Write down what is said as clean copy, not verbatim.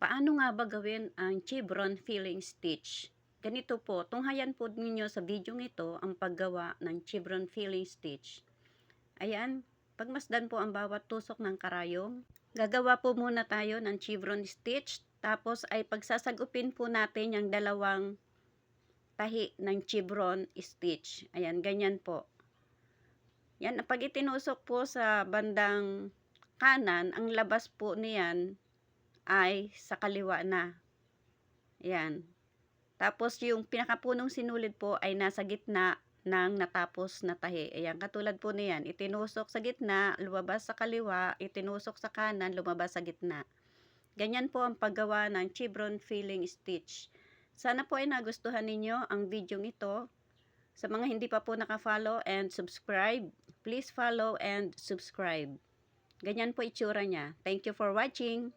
Paano nga ba gawin ang chevron filling stitch? Ganito po, tunghayan po ninyo sa video ito ang paggawa ng chevron filling stitch. Ayan, pagmasdan po ang bawat tusok ng karayom. Gagawa po muna tayo ng chevron stitch, tapos ay pagsasagupin po natin yung dalawang tahi ng chevron stitch. Ayan, ganyan po. Yan, pag itinusok po sa bandang kanan, ang labas po niyan ay sa kaliwa na. Yan. Tapos yung pinakapunong sinulid po ay nasa gitna ng natapos na tahi. Ayan, katulad po niyan. Itinusok sa gitna, lumabas sa kaliwa, itinusok sa kanan, lumabas sa gitna. Ganyan po ang paggawa ng chevron filling stitch. Sana po ay nagustuhan ninyo ang video ito. Sa mga hindi pa po naka-follow and subscribe, please follow and subscribe. Ganyan po itsura niya. Thank you for watching.